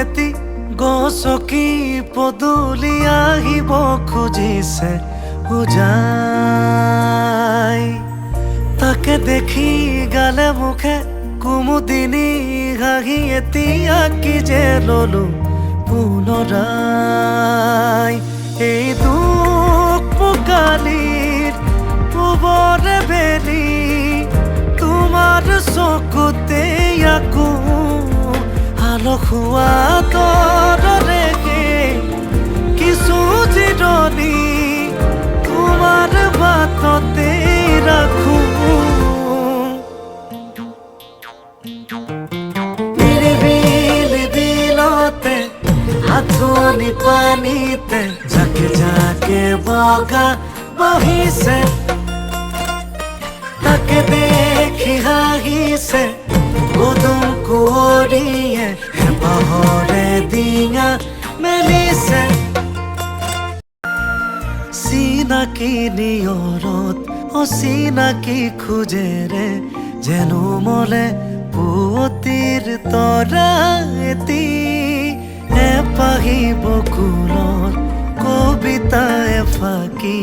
এটি গছকি পদূলি আহিব খুজিছে উজাই তাকে দেখি গালে মুখে কুমুদিনী হাঁহি এতিয়া কি যে ললো পুনৰাই এই দুখ পোকালিৰ পূবৰে বেলি তোমাৰ চকুতে আকো আলসুৱা তৰৰে কিছু জিৰণি তোমাৰ বাটতে ৰাখো নিৰিবিলি দিলতে হাতনি পানীতে জাকে জাকে বগা বহিছে তাকে দেখি হাঁহিছে উদুম কুঁৱৰীয়ে হেঁপাহৰে ডিঙা মেলিছে চিনাকি নিয়ৰত অচিনাকি খোজেৰে যেনো মলে পুৱতিৰ তৰা এটি এপাহি বকুলৰ কবিতা এফাকি